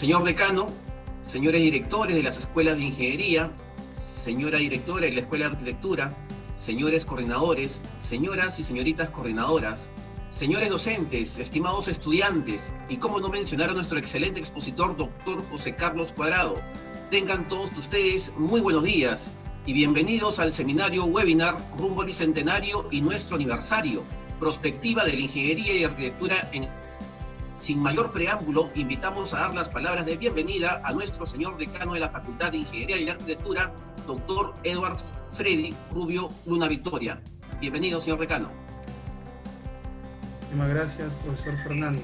Señor decano, señores directores de las escuelas de ingeniería, señora directora de la Escuela de Arquitectura, señores coordinadores, señoras y señoritas coordinadoras, señores docentes, estimados estudiantes, y cómo no mencionar a nuestro excelente expositor, doctor José Carlos Cuadrado. Tengan todos ustedes muy buenos días y bienvenidos al seminario webinar rumbo al bicentenario y nuestro aniversario, Prospectiva de la Ingeniería y Arquitectura en... Sin mayor preámbulo, invitamos a dar las palabras de bienvenida a nuestro señor decano de la Facultad de Ingeniería y Arquitectura, doctor Edward Freddy Rubio Luna Victoria. Bienvenido, señor decano. Muchísimas gracias, profesor Fernando.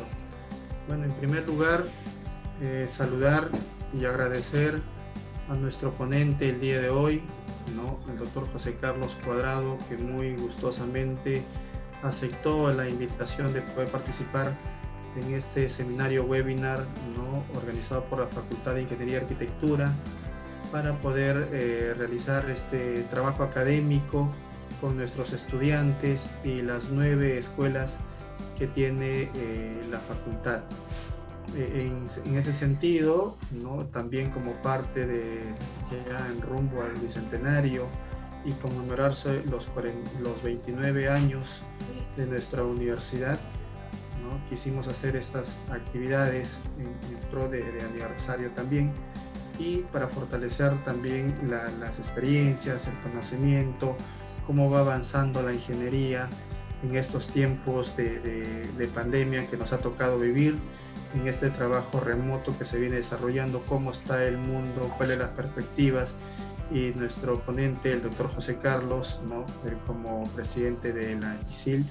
Bueno, en primer lugar, saludar y agradecer a nuestro ponente el día de hoy, el doctor José Carlos Cuadrado, que muy gustosamente aceptó la invitación de poder participar en este seminario webinar organizado por la Facultad de Ingeniería y Arquitectura para poder realizar este trabajo académico con nuestros estudiantes y las 9 escuelas que tiene la facultad. En ese sentido, también como parte de ya en rumbo al bicentenario y conmemorarse los 29 años de nuestra universidad, quisimos hacer estas actividades en pro de aniversario también, y para fortalecer también las experiencias, el conocimiento, cómo va avanzando la ingeniería en estos tiempos de pandemia que nos ha tocado vivir, en este trabajo remoto que se viene desarrollando, cómo está el mundo, cuáles las perspectivas. Y nuestro ponente, el doctor José Carlos, como presidente de la ICIL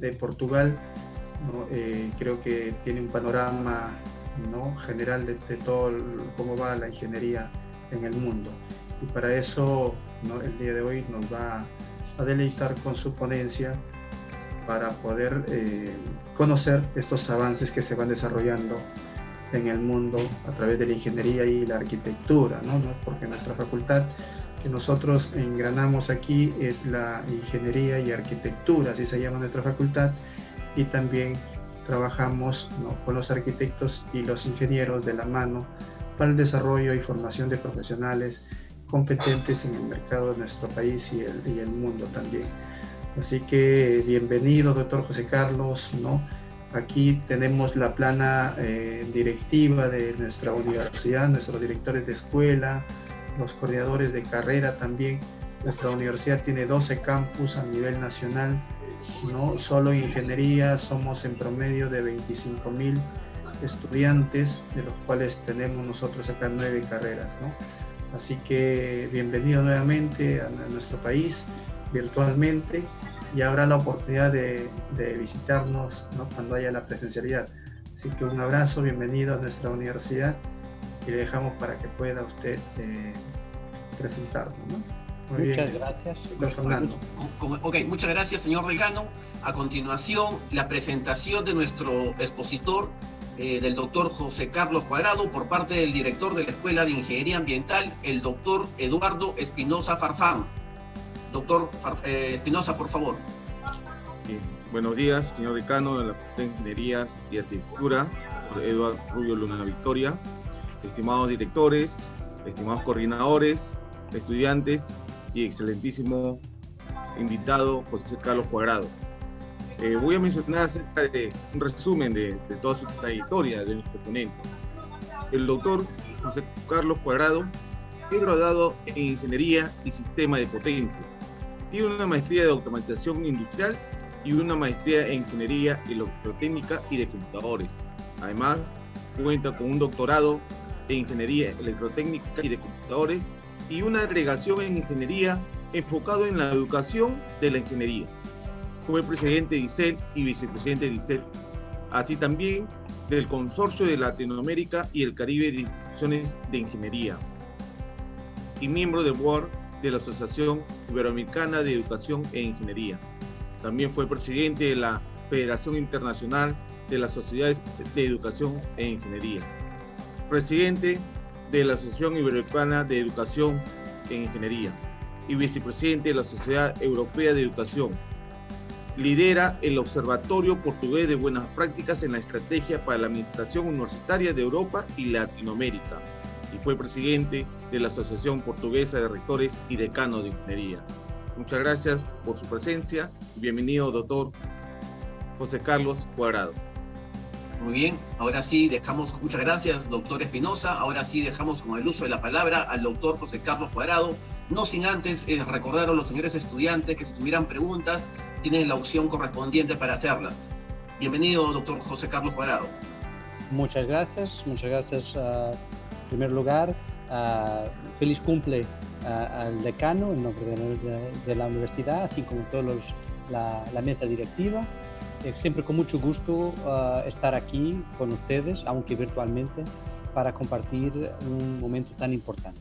de Portugal, creo que tiene un panorama general de todo cómo va la ingeniería en el mundo. Y para eso, el día de hoy nos va a deleitar con su ponencia para poder conocer estos avances que se van desarrollando en el mundo a través de la ingeniería y la arquitectura, porque nuestra facultad que nosotros engranamos aquí es la ingeniería y arquitectura, así se llama nuestra facultad, y también trabajamos con los arquitectos y los ingenieros de la mano para el desarrollo y formación de profesionales competentes en el mercado de nuestro país y el mundo también. Así que bienvenido, doctor José Carlos, Aquí tenemos la plana directiva de nuestra universidad, nuestros directores de escuela, los coordinadores de carrera también. Nuestra universidad tiene 12 campus a nivel nacional, solo en ingeniería somos en promedio de 25,000 estudiantes, de los cuales tenemos nosotros acá 9 carreras, Así que bienvenido nuevamente a nuestro país virtualmente, y habrá la oportunidad de visitarnos cuando haya la presencialidad. Así que un abrazo, bienvenido a nuestra universidad, y le dejamos para que pueda usted presentarnos. Muchas gracias. Doctor Fernando. Ok, muchas gracias, señor decano. A continuación, la presentación de nuestro expositor, del doctor José Carlos Cuadrado, por parte del director de la Escuela de Ingeniería Ambiental, el doctor Eduardo Espinosa Farfán. Doctor Espinosa, por favor. Bien. Buenos días, señor decano de la Facultad de Ingenierías y Arquitectura, Eduardo Rubio Luna Victoria, estimados directores, estimados coordinadores, estudiantes y excelentísimo invitado José Carlos Cuadrado. Voy a mencionar acerca de un resumen de toda su trayectoria de nuestro ponente. El doctor José Carlos Cuadrado es graduado en Ingeniería y Sistema de Potencia. Tiene una maestría de automatización industrial y una maestría en Ingeniería Electrotécnica y de Computadores. Además, cuenta con un doctorado en Ingeniería Electrotécnica y de Computadores y una agregación en Ingeniería enfocado en la educación de la ingeniería. Fue presidente de ICEL y vicepresidente de ICEL, así también del Consorcio de Latinoamérica y el Caribe de Instituciones de Ingeniería, y miembro del board de la Asociación Iberoamericana de Educación e Ingeniería. También fue presidente de la Federación Internacional de las Sociedades de Educación e Ingeniería, presidente de la Asociación Iberoamericana de Educación e Ingeniería y vicepresidente de la Sociedad Europea de Educación. lidera el Observatorio Portugués de Buenas Prácticas en la Estrategia para la Administración Universitaria de Europa y Latinoamérica y fue presidente de la Asociación Portuguesa de Rectores y Decanos de Ingeniería. Muchas gracias por su presencia y bienvenido, doctor José Carlos Cuadrado. Muy bien, ahora sí dejamos, muchas gracias, doctor Espinosa. Ahora sí dejamos con el uso de la palabra al doctor José Carlos Cuadrado. No sin antes recordar a los señores estudiantes que si tuvieran preguntas, tienen la opción correspondiente para hacerlas. Bienvenido, doctor José Carlos Cuadrado. Muchas gracias. En primer lugar, feliz cumple al decano en nombre de la universidad, así como todos la mesa directiva. Siempre con mucho gusto estar aquí con ustedes, aunque virtualmente, para compartir un momento tan importante.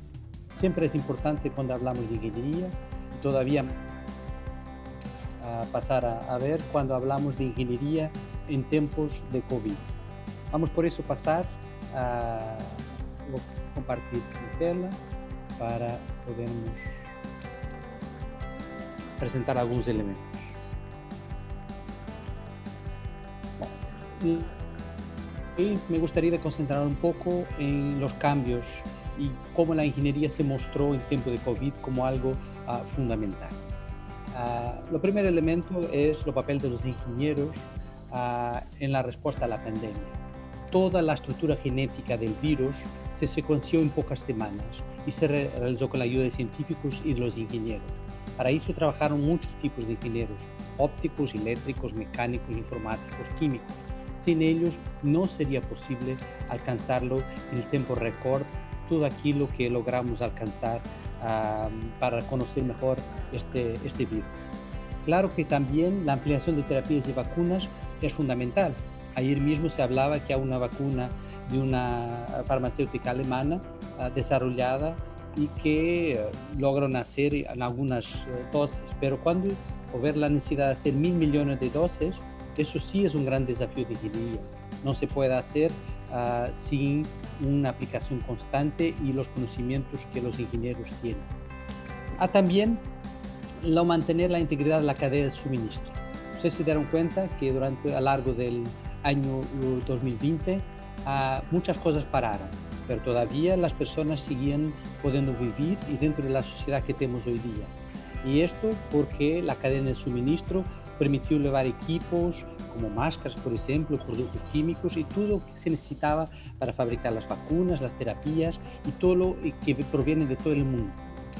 Siempre es importante cuando hablamos de ingeniería, y todavía pasar a ver cuando hablamos de ingeniería en tiempos de COVID. Vamos por eso pasar a compartir mi tela para podernos presentar algunos elementos. Y me gustaría concentrar un poco en los cambios y cómo la ingeniería se mostró en tiempo de COVID como algo fundamental. Lo primer elemento es el papel de los ingenieros en la respuesta a la pandemia. Toda la estructura genética del virus se secuenció en pocas semanas y se realizó con la ayuda de científicos y de los ingenieros. Para eso trabajaron muchos tipos de ingenieros, ópticos, eléctricos, mecánicos, informáticos, químicos. Sin ellos no sería posible alcanzarlo en el tiempo récord, todo aquello que logramos alcanzar para conocer mejor este virus. Claro que también la ampliación de terapias y vacunas es fundamental. Ayer mismo se hablaba que hay una vacuna de una farmacéutica alemana desarrollada y que logran hacer en algunas dosis, pero cuando ver la necesidad de hacer 1.000 millones de dosis, eso sí es un gran desafío de ingeniería. No se puede hacer sin una aplicación constante y los conocimientos que los ingenieros tienen. También mantener la integridad de la cadena de suministro. Ustedes se dieron cuenta que a lo largo del año 2020 muchas cosas pararon, pero todavía las personas siguen pudiendo vivir y dentro de la sociedad que tenemos hoy día. Y esto porque la cadena de suministro permitió llevar equipos como máscaras, por ejemplo, productos químicos y todo lo que se necesitaba para fabricar las vacunas, las terapias y todo lo que proviene de todo el mundo.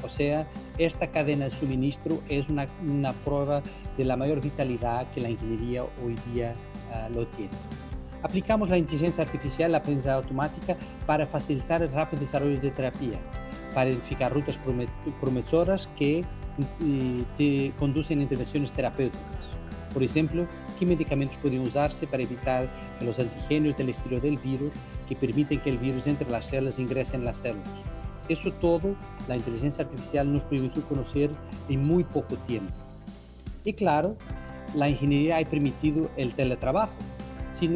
O sea, esta cadena de suministro es una prueba de la mayor vitalidad que la ingeniería hoy día lo tiene. Aplicamos la inteligencia artificial, la aprendizaje automática para facilitar el rápido desarrollo de terapia, para identificar rutas prometedoras que te conducen a intervenciones terapéuticas. Por ejemplo, qué medicamentos pueden usarse para evitar que los antígenos del estilo del virus que permiten que el virus entre las células e ingrese en las células. Eso todo, la inteligencia artificial nos permitió conocer en muy poco tiempo. Y claro, la ingeniería ha permitido el teletrabajo. Si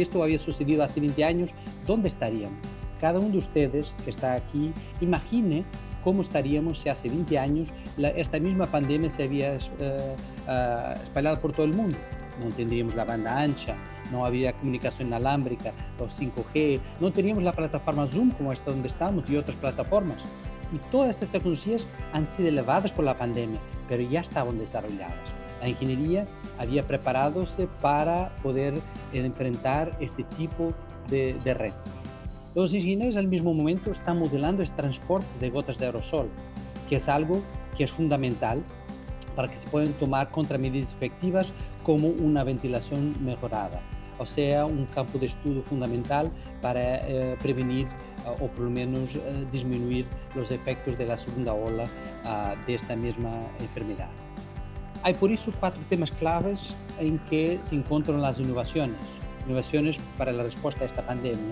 esto había sucedido hace 20 años, ¿dónde estaríamos? Cada uno de ustedes que está aquí, imagine cómo estaríamos si hace 20 años esta misma pandemia se había espalhado por todo el mundo. No tendríamos la banda ancha, no había comunicación inalámbrica, los 5G, no teníamos la plataforma Zoom como esta donde estamos y otras plataformas. Y todas estas tecnologías han sido elevadas por la pandemia, pero ya estaban desarrolladas. La ingeniería había preparadose para poder enfrentar este tipo de retos. Los ingenieros al mismo momento están modelando este transporte de gotas de aerosol, que es algo que es fundamental para que se puedan tomar contramedidas efectivas como una ventilación mejorada. O sea, un campo de estudio fundamental para prevenir o por lo menos disminuir los efectos de la segunda ola de esta misma enfermedad. Hay por eso 4 temas claves en que se encuentran las innovaciones para la respuesta a esta pandemia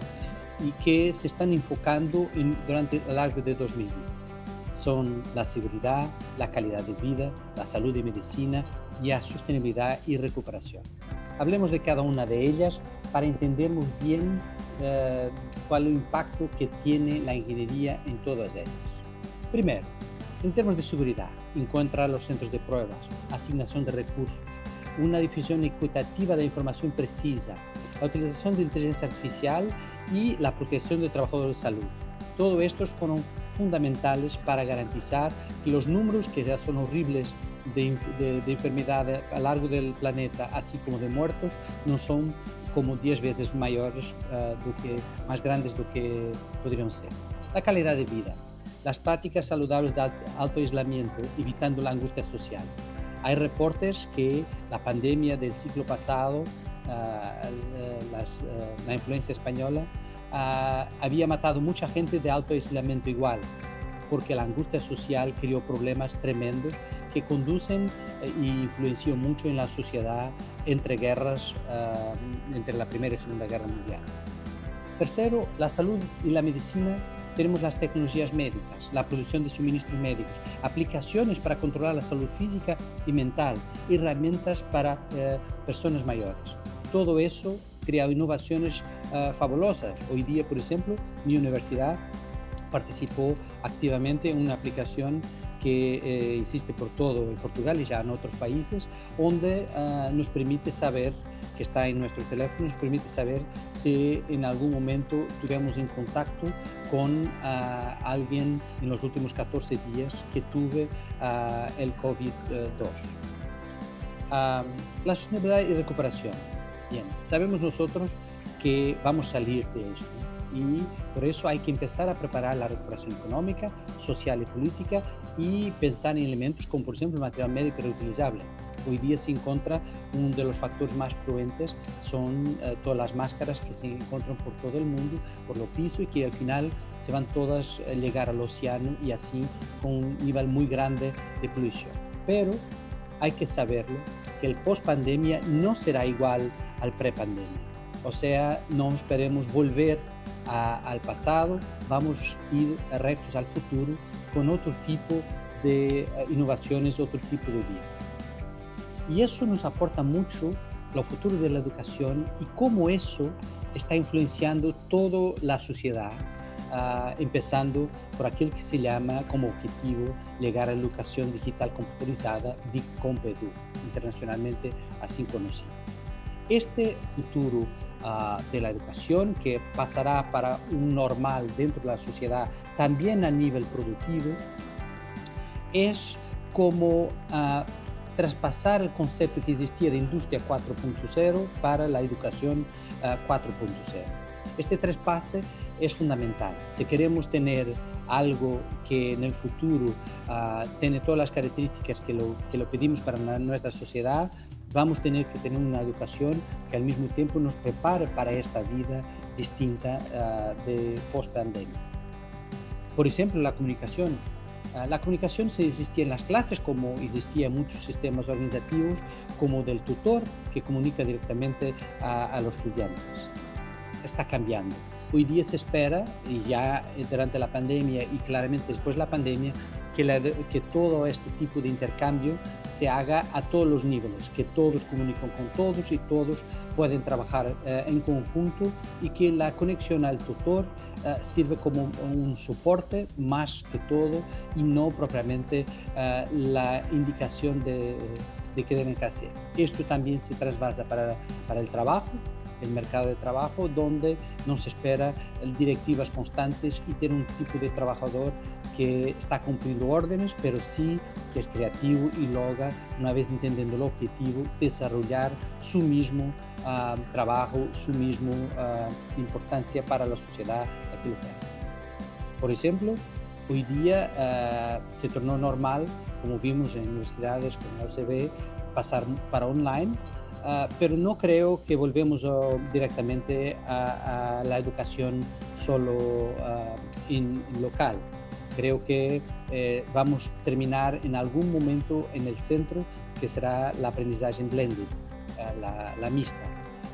y que se están enfocando durante el largo de 2020. Son la seguridad, la calidad de vida, la salud y medicina y la sostenibilidad y recuperación. Hablemos de cada una de ellas para entendernos bien cuál es el impacto que tiene la ingeniería en todas ellas. Primero, en términos de seguridad, encuentra los centros de pruebas, asignación de recursos, una difusión equitativa de información precisa, la utilización de inteligencia artificial y la protección de trabajadores de salud. Todos estos fueron fundamentales para garantizar que los números, que ya son horribles de enfermedad a lo largo del planeta, así como de muertos, no son como 10 veces mayores, más grandes de lo que podrían ser. La calidad de vida, las prácticas saludables de alto aislamiento, evitando la angustia social. Hay reportes que la pandemia del siglo pasado, la influencia española, había matado mucha gente de alto aislamiento igual, porque la angustia social creó problemas tremendos que conducen e influenció mucho en la sociedad entre guerras, entre la Primera y Segunda Guerra Mundial. Tercero, la salud y la medicina. Tenemos las tecnologías médicas, la producción de suministros médicos, aplicaciones para controlar la salud física y mental, herramientas para personas mayores. Todo eso crea innovaciones fabulosas. Hoy día, por ejemplo, mi universidad participó activamente en una aplicación que existe por todo en Portugal y ya en otros países, donde nos permite saber, que está en nuestro teléfono, nos permite saber si en algún momento tuvimos en contacto con alguien en los últimos 14 días que tuve el COVID-2. La sostenibilidad y recuperación. Bien, sabemos nosotros que vamos a salir de esto y por eso hay que empezar a preparar la recuperación económica, social y política y pensar en elementos como por ejemplo el material médico reutilizable. Hoy día se encuentra uno de los factores más influentes son todas las máscaras que se encuentran por todo el mundo, por lo piso y que al final se van todas a llegar al océano y así con un nivel muy grande de polución. Pero hay que saberlo que el post-pandemia no será igual al pre-pandemia. O sea, no esperemos volver al pasado, vamos a ir rectos al futuro con otro tipo de innovaciones, otro tipo de vida. Y eso nos aporta mucho lo futuro de la educación y cómo eso está influenciando toda la sociedad, empezando por aquel que se llama como objetivo llegar a la educación digital computarizada, DIC-COMP-EDU, internacionalmente así conocido. Este futuro de la educación, que pasará para un normal dentro de la sociedad, también a nivel productivo, es como traspasar el concepto que existía de industria 4.0 para la educación 4.0. Este traspase es fundamental. Si queremos tener algo que en el futuro tiene todas las características que lo pedimos para nuestra sociedad, vamos a tener que tener una educación que al mismo tiempo nos prepare para esta vida distinta de post-pandemia. Por ejemplo, la comunicación. La comunicación se existía en las clases, como existía en muchos sistemas organizativos, como del tutor que comunica directamente a los estudiantes. Está cambiando. Hoy día se espera, y ya durante la pandemia y claramente después de la pandemia, que todo este tipo de intercambio se haga a todos los niveles, que todos comunican con todos y todos pueden trabajar en conjunto y que la conexión al tutor sirve como un soporte más que todo y no propiamente la indicación de qué deben hacer. Esto también se trasvasa para el trabajo, el mercado de trabajo, donde no se espera directivas constantes y tener un tipo de trabajador que está cumpliendo órdenes, pero sí que es creativo y logra, una vez entendiendo el objetivo, desarrollar su mismo trabajo, su mismo importancia para la sociedad. Por ejemplo, hoy día se tornó normal, como vimos en universidades como la UCB, pasar para online, pero no creo que volvemos directamente a la educación solo en local. Creo que vamos a terminar en algún momento en el centro, que será la aprendizaje blended, la mixta.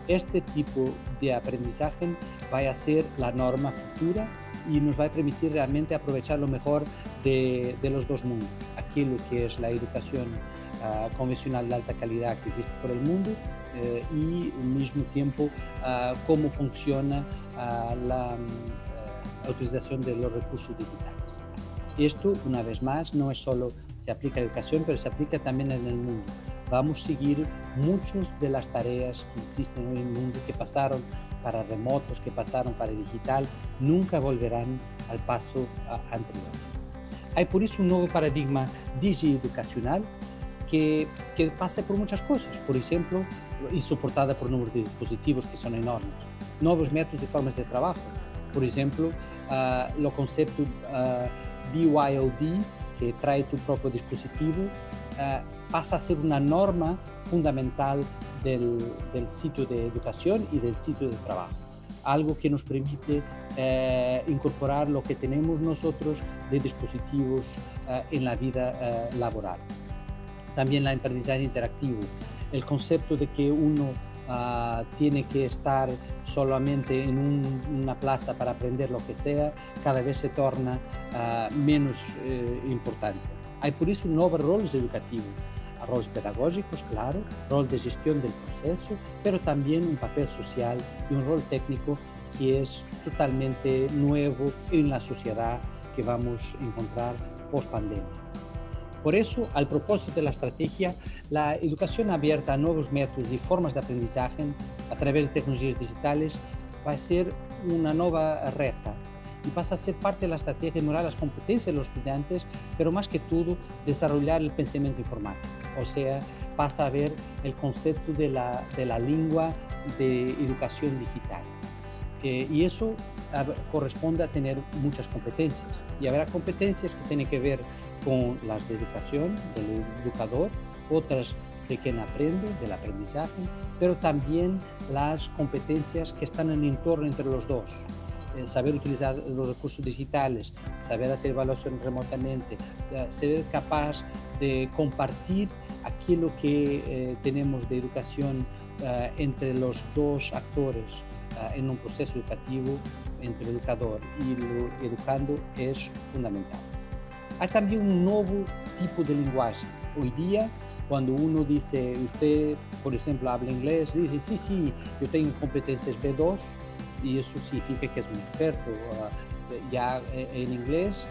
Este tipo de aprendizaje va a ser la norma futura y nos va a permitir realmente aprovechar lo mejor de los dos mundos. Aquello que es la educación convencional de alta calidad que existe por el mundo y al mismo tiempo cómo funciona la utilización de los recursos digitales. Esto, una vez más, no es solo se aplica a la educación, pero se aplica también en el mundo. Vamos a seguir muchas de las tareas que existen hoy en el mundo, que pasaron para remotos, que pasaron para digital, nunca volverán al paso anterior. Hay por eso un nuevo paradigma digieducacional que pasa por muchas cosas, por ejemplo, y soportada por números de dispositivos que son enormes. Nuevos métodos y formas de trabajo, por ejemplo, lo concepto BYOD, que trae tu propio dispositivo, pasa a ser una norma fundamental del sitio de educación y del sitio de trabajo. Algo que nos permite incorporar lo que tenemos nosotros de dispositivos en la vida laboral. También la aprendizaje interactivo, el concepto de que uno tiene que estar solamente en una plaza para aprender lo que sea, cada vez se torna menos importante. Hay por eso nuevos roles educativos, roles pedagógicos, claro, rol de gestión del proceso, pero también un papel social y un rol técnico que es totalmente nuevo en la sociedad que vamos a encontrar post-pandemia. Por eso, al propósito de la estrategia, la educación abierta a nuevos métodos y formas de aprendizaje a través de tecnologías digitales va a ser una nueva reta y pasa a ser parte de la estrategia de mejorar las competencias de los estudiantes, pero más que todo, desarrollar el pensamiento informático. O sea, pasa a ver el concepto de la lengua de educación digital. Y eso corresponde a tener muchas competencias. Y habrá competencias que tienen que ver con las de educación, del educador, otras de quien aprende, del aprendizaje, pero también las competencias que están en el entorno entre los dos. Saber utilizar los recursos digitales, saber hacer evaluación remotamente, ser capaz de compartir aquello que tenemos de educación entre los dos actores en un proceso educativo, entre el educador y el educando, es fundamental. Hay también un nuevo tipo de lenguaje. Hoy día, cuando uno dice, usted, por ejemplo, habla inglés, dice, sí, yo tengo competencias B2, y eso significa que es un experto ya en inglés.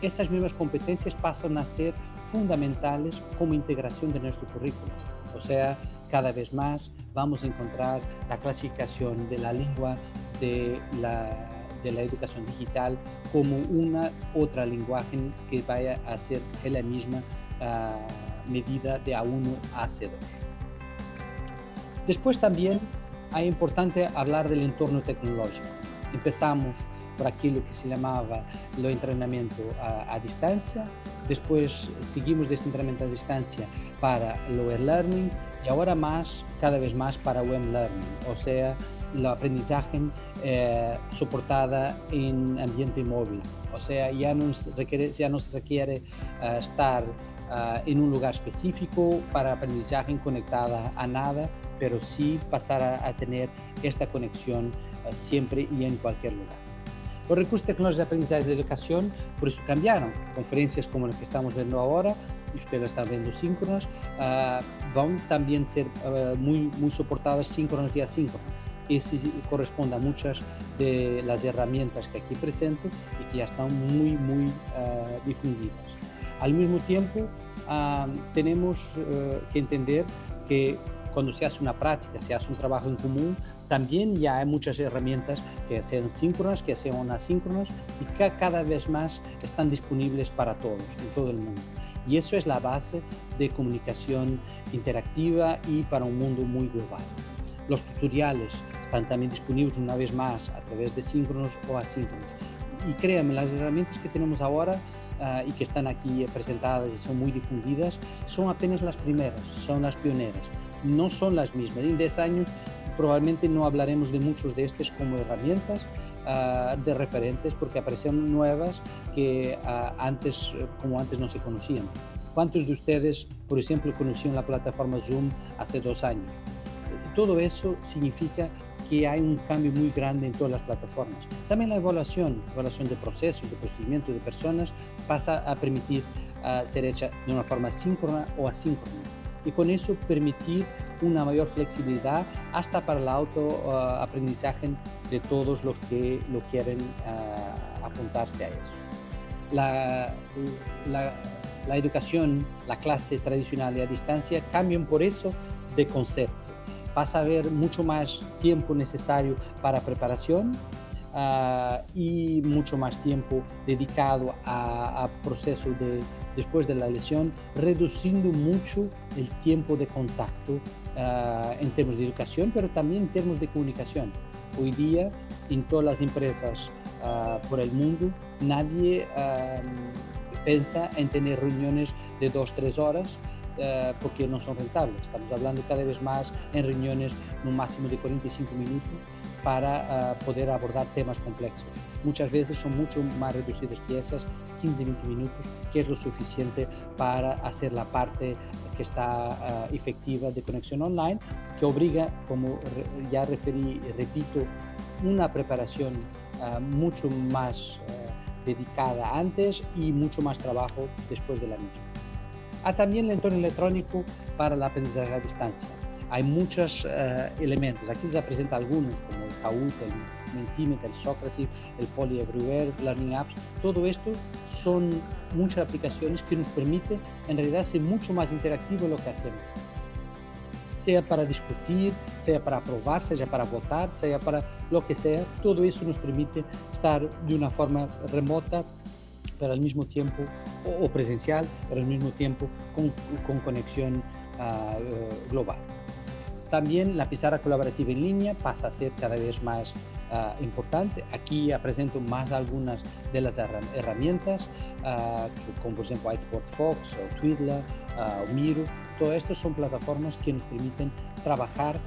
Esas mismas competencias pasan a ser fundamentales como integración de nuestro currículo. O sea, cada vez más vamos a encontrar la clasificación de la lengua de la educación digital como una otra lenguaje que vaya a ser en la misma medida de A1 a C2. Después también es importante hablar del entorno tecnológico. Empezamos por aquello que se llamaba el entrenamiento a distancia, después seguimos de este entrenamiento a distancia para el e-learning y ahora cada vez más para web learning, o sea, el aprendizaje soportada en ambiente móvil. O sea, ya no se requiere estar en un lugar específico para aprendizaje conectada a nada, pero sí pasar a tener esta conexión siempre y en cualquier lugar. Los recursos tecnológicos de aprendizaje de educación por eso cambiaron. Conferencias como las que estamos viendo ahora, y ustedes están viendo síncronas, van también ser muy soportadas síncronas y asíncronas. Eso corresponde a muchas de las herramientas que aquí presento y que ya están muy difundidas. Al mismo tiempo, tenemos que entender que cuando se hace una práctica, se hace un trabajo en común, también ya hay muchas herramientas que sean síncronas, que sean asíncronas y que cada vez más están disponibles para todos, en todo el mundo. Y eso es la base de comunicación interactiva y para un mundo muy global. Los tutoriales están también disponibles una vez más a través de síncronos o asíncronos. Y créanme, las herramientas que tenemos ahora y que están aquí presentadas y son muy difundidas, son apenas las primeras, son las pioneras. No son las mismas. En 10 años probablemente no hablaremos de muchos de estos como herramientas de referentes porque aparecen nuevas que antes no se conocían. ¿Cuántos de ustedes, por ejemplo, conocían la plataforma Zoom hace 2 años? Todo eso significa que hay un cambio muy grande en todas las plataformas. También la evaluación de procesos, de procedimientos, de personas, pasa a permitir ser hecha de una forma síncrona o asíncrona. Y con eso permitir una mayor flexibilidad hasta para el autoaprendizaje de todos los que lo quieren apuntarse a eso. La la educación, la clase tradicional y a distancia cambian por eso de concepto. Pasa a haber mucho más tiempo necesario para preparación y mucho más tiempo dedicado a proceso después de la lesión, reduciendo mucho el tiempo de contacto en términos de educación, pero también en términos de comunicación. Hoy día, en todas las empresas por el mundo, nadie piensa en tener reuniones de 2-3 horas porque no son rentables. Estamos hablando cada vez más en reuniones un máximo de 45 minutos para poder abordar temas complejos. Muchas veces son mucho más reducidas que esas, 15-20 minutos, que es lo suficiente para hacer la parte que está efectiva de conexión online, que obliga, como ya referí y repito, una preparación mucho más dedicada antes y mucho más trabajo después de la misma. También el entorno electrónico para el aprendizaje a distancia. Hay muchos elementos. Aquí les presento algunos, como el Kahoot, el Mentimeter, el Socrative, el Poly Everywhere, Learning Apps. Todo esto son muchas aplicaciones que nos permiten, en realidad, ser mucho más interactivo en lo que hacemos. Sea para discutir, sea para aprobar, sea para votar, sea para lo que sea. Todo eso nos permite estar de una forma remota, pero al mismo tiempo, o presencial, pero al mismo tiempo con conexión global. También la pizarra colaborativa en línea pasa a ser cada vez más importante. Aquí presento más algunas de las herramientas, como por ejemplo Whiteboard Fox, o Twiddler, o Miro. Todo esto son plataformas que nos permiten trabajar,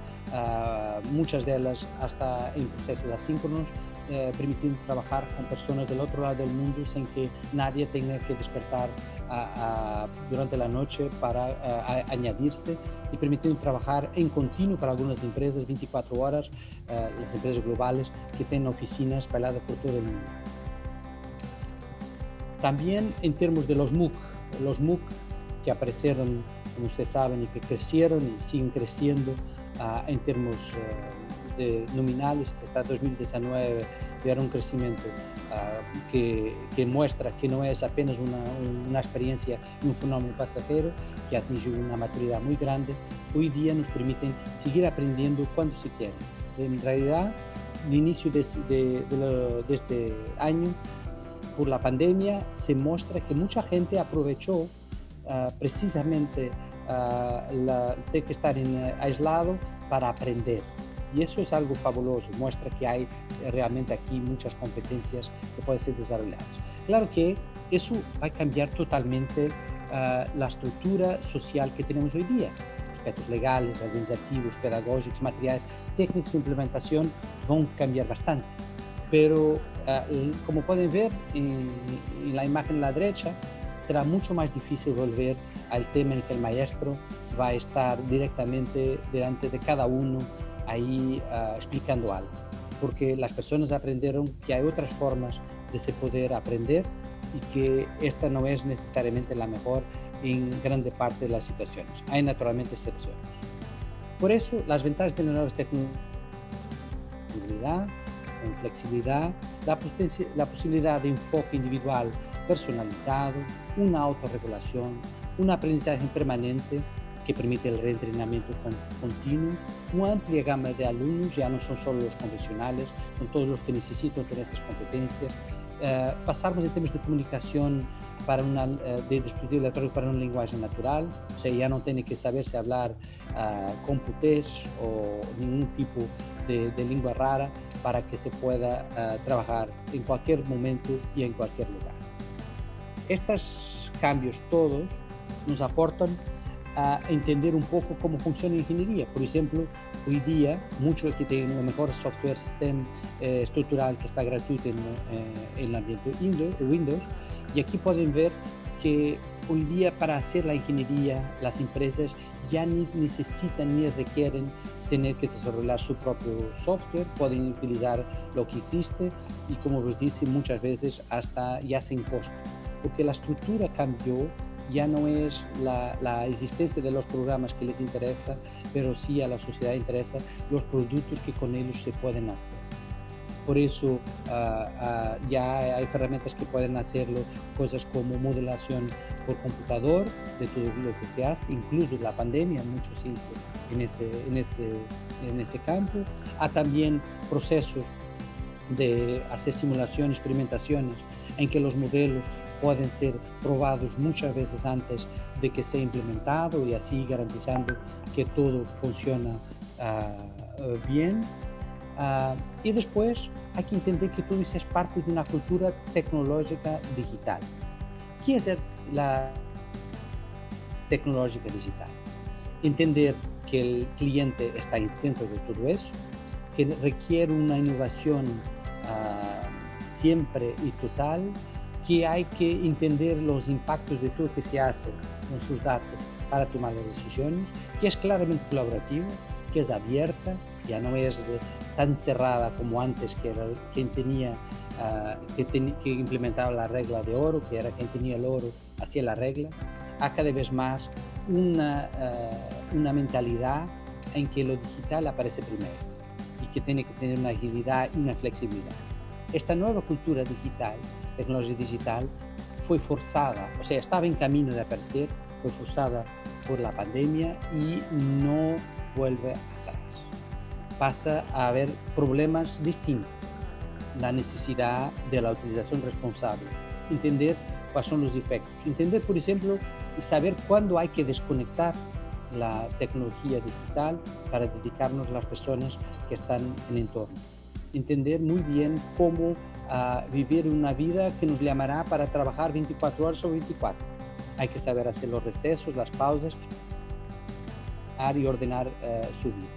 muchas de ellas hasta en procesos asíncronos, permitiendo trabajar con personas del otro lado del mundo sin que nadie tenga que despertar durante la noche para añadirse, y permitiendo trabajar en continuo para algunas empresas 24 horas, las empresas globales que tienen oficinas espalhadas por todo el mundo. También en términos de los MOOC que aparecieron, como ustedes saben, y que crecieron y siguen creciendo en términos nominales, que hasta 2019 tuvieron un crecimiento que muestra que no es apenas una experiencia y un fenómeno pasajero, que atingió una maturidad muy grande. Hoy día nos permiten seguir aprendiendo cuando se quiere. En realidad, el inicio de este año, por la pandemia, se muestra que mucha gente aprovechó precisamente de que estar aislado para aprender. Y eso es algo fabuloso, muestra que hay realmente aquí muchas competencias que pueden ser desarrolladas. Claro que eso va a cambiar totalmente la estructura social que tenemos hoy día. Aspectos legales, organizativos, pedagógicos, materiales, técnicos de implementación van a cambiar bastante. Pero como pueden ver en la imagen a la derecha, será mucho más difícil volver al tema en que el maestro va a estar directamente delante de cada uno ahí explicando algo, porque las personas aprendieron que hay otras formas de se poder aprender y que esta no es necesariamente la mejor en grande parte de las situaciones. Hay naturalmente excepciones. Por eso, las ventajas de las nuevas tecnologías, con flexibilidad, la posibilidad de enfoque individual personalizado, una autorregulación, un aprendizaje permanente que permite el reentrenamiento continuo, una amplia gama de alumnos, ya no son solo los convencionales, son todos los que necesitan tener estas competencias. Pasarmos en términos de comunicación de dispositivo electrónico para un lenguaje natural, o sea, ya no tiene que saberse hablar computés o ningún tipo de lengua rara para que se pueda trabajar en cualquier momento y en cualquier lugar. Estos cambios todos nos aportan a entender un poco cómo funciona la ingeniería. Por ejemplo, hoy día, muchos que tienen el mejor software system estructural que está gratuito en el ambiente Windows, y aquí pueden ver que hoy día para hacer la ingeniería, las empresas ya ni necesitan ni requieren tener que desarrollar su propio software, pueden utilizar lo que existe y, como os dije, muchas veces hasta ya sin costo, porque la estructura cambió. Ya no es la existencia de los programas que les interesa, pero sí a la sociedad interesa los productos que con ellos se pueden hacer. Por eso ya hay herramientas que pueden hacerlo, cosas como modelación por computador de todo lo que se hace, incluso la pandemia, mucho se hizo en ese campo. Hay también procesos de hacer simulaciones, experimentaciones, en que los modelos pueden ser probados muchas veces antes de que sea implementado y así garantizando que todo funciona bien. Y después hay que entender que todo eso es parte de una cultura tecnológica digital. ¿Qué es la tecnológica digital? Entender que el cliente está en centro de todo eso, que requiere una innovación siempre y total, que hay que entender los impactos de todo lo que se hace con sus datos para tomar las decisiones, que es claramente colaborativa, que es abierta, ya no es tan cerrada como antes, que era quien tenía que implementaba la regla de oro, que era quien tenía el oro, hacía la regla. Hay cada vez más una mentalidad en que lo digital aparece primero y que tiene que tener una agilidad y una flexibilidad. Esta nueva cultura digital, tecnología digital, fue forzada, o sea, estaba en camino de aparecer, fue forzada por la pandemia y no vuelve atrás. Pasa a haber problemas distintos, la necesidad de la utilización responsable, entender cuáles son los efectos, entender, por ejemplo, y saber cuándo hay que desconectar la tecnología digital para dedicarnos a las personas que están en el entorno. Entender muy bien cómo vivir una vida que nos llamará para trabajar 24 horas o 24. Hay que saber hacer los recesos, las pausas y ordenar su vida.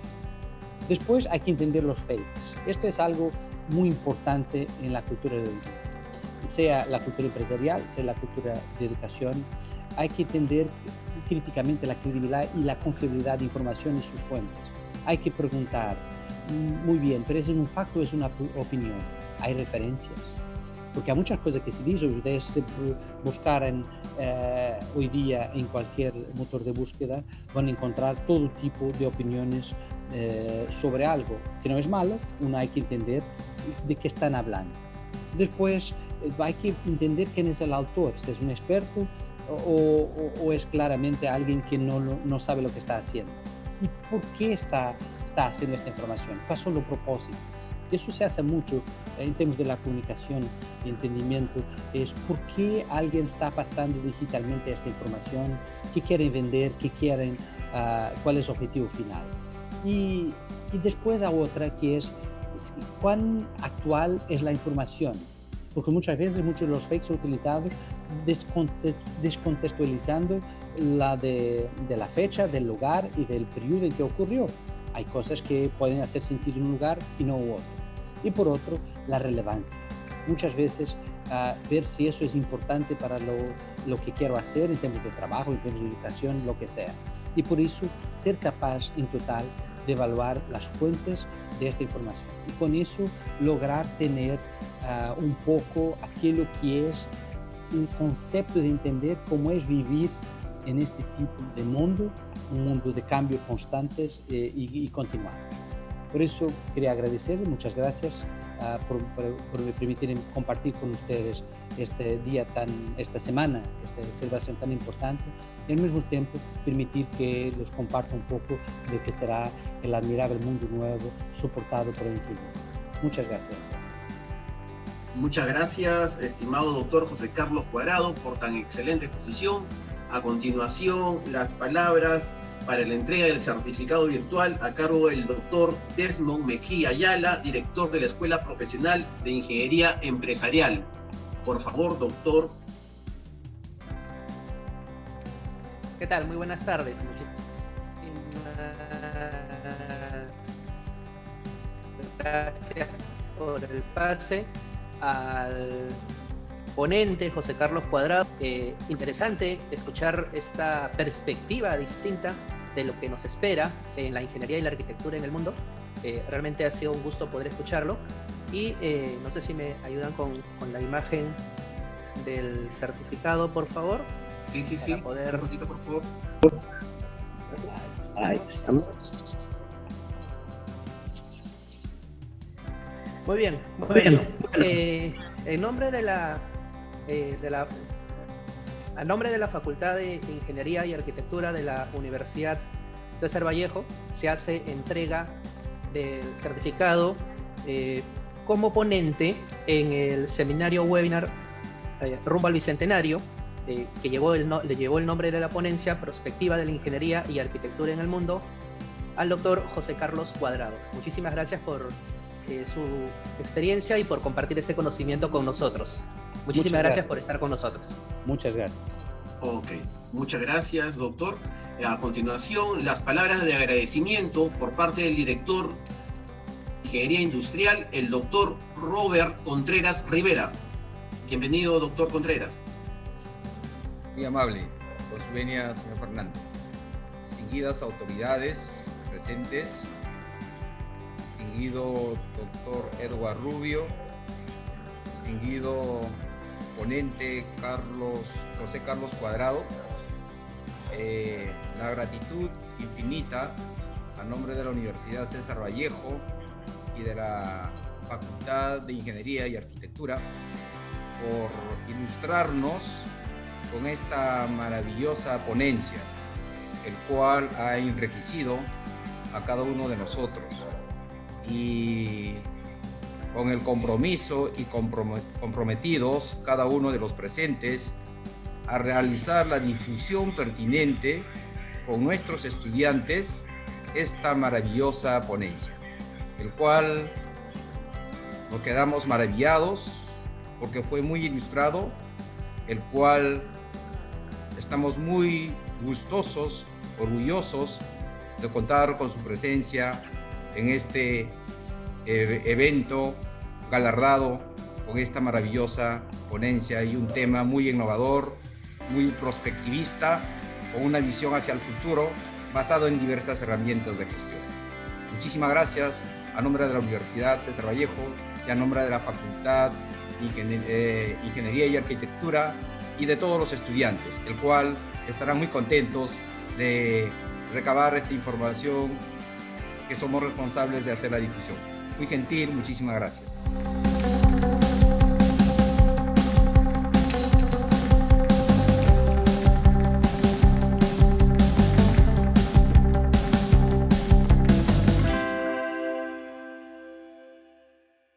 Después hay que entender los fakes. Esto es algo muy importante en la cultura de hoy día. Sea la cultura empresarial, sea la cultura de educación, hay que entender críticamente la credibilidad y la confiabilidad de información y sus fuentes. Hay que preguntar, muy bien, pero ¿es un facto o es una opinión? ¿Hay referencias? Porque hay muchas cosas que se dicen, ustedes buscaran hoy día en cualquier motor de búsqueda, van a encontrar todo tipo de opiniones sobre algo, que no es malo, uno hay que entender de qué están hablando. Después hay que entender quién es el autor, si es un experto o es claramente alguien que no sabe lo que está haciendo. ¿Y por qué está haciendo esta información? ¿Cuáles son los propósitos? Eso se hace mucho en términos de la comunicación y entendimiento, es por qué alguien está pasando digitalmente esta información, qué quieren vender, qué quieren, cuál es el objetivo final. Y después hay otra que es cuán actual es la información, porque muchas veces muchos de los fakes son utilizados descontextualizando la de la fecha, del lugar y del periodo en que ocurrió. Hay cosas que pueden hacer sentido en un lugar y no en otro. Y por otro, la relevancia. Muchas veces ver si eso es importante para lo que quiero hacer en términos de trabajo, en términos de educación, lo que sea. Y por eso ser capaz en total de evaluar las fuentes de esta información. Y con eso lograr tener un poco aquello que es el concepto de entender cómo es vivir en este tipo de mundo, un mundo de cambios constantes y continuados. Por eso quería agradecer, muchas gracias por permitirme compartir con ustedes este día esta semana, esta celebración tan importante, y al mismo tiempo permitir que los comparta un poco de que será el admirable mundo nuevo soportado por el infinito. Muchas gracias. Muchas gracias, estimado doctor José Carlos Cuadrado, por tan excelente exposición. A continuación, las palabras para la entrega del certificado virtual a cargo del doctor Desmond Mejía Ayala, director de la Escuela Profesional de Ingeniería Empresarial. Por favor, doctor. ¿Qué tal? Muy buenas tardes. Muchísimas gracias por el pase al ponente José Carlos Cuadrado. Interesante escuchar esta perspectiva distinta de lo que nos espera en la ingeniería y la arquitectura en el mundo. Realmente ha sido un gusto poder escucharlo y no sé si me ayudan con la imagen del certificado, por favor. Sí. Poder... Un poquito, por favor. Ahí estamos. Muy bien, muy bien. En nombre de a nombre de la Facultad de Ingeniería y Arquitectura de la Universidad César Vallejo, se hace entrega del certificado como ponente en el seminario webinar rumbo al Bicentenario, que le llevó el nombre de la ponencia Prospectiva de la Ingeniería y Arquitectura en el Mundo, al doctor José Carlos Cuadrado. Muchísimas gracias por su experiencia y por compartir este conocimiento con nosotros. Muchísimas gracias por estar con nosotros. Muchas gracias. Ok, muchas gracias, doctor. A continuación, las palabras de agradecimiento por parte del director de Ingeniería Industrial, el doctor Robert Contreras Rivera. Bienvenido, doctor Contreras. Muy amable, por su venia, señor Fernando. Distinguidas autoridades presentes, distinguido doctor Edward Rubio, distinguido ponente José Carlos Cuadrado, la gratitud infinita a nombre de la Universidad César Vallejo y de la Facultad de Ingeniería y Arquitectura por ilustrarnos con esta maravillosa ponencia, el cual ha enriquecido a cada uno de nosotros, y con el compromiso y comprometidos cada uno de los presentes a realizar la difusión pertinente con nuestros estudiantes esta maravillosa ponencia, el cual nos quedamos maravillados porque fue muy ilustrado, el cual estamos muy gustosos, orgullosos de contar con su presencia en este evento galardado con esta maravillosa ponencia y un tema muy innovador, muy prospectivista, con una visión hacia el futuro basado en diversas herramientas de gestión. Muchísimas gracias a nombre de la Universidad César Vallejo y a nombre de la Facultad de Ingeniería y Arquitectura y de todos los estudiantes, el cual estarán muy contentos de recabar esta información que somos responsables de hacer la difusión. Muy gentil, muchísimas gracias.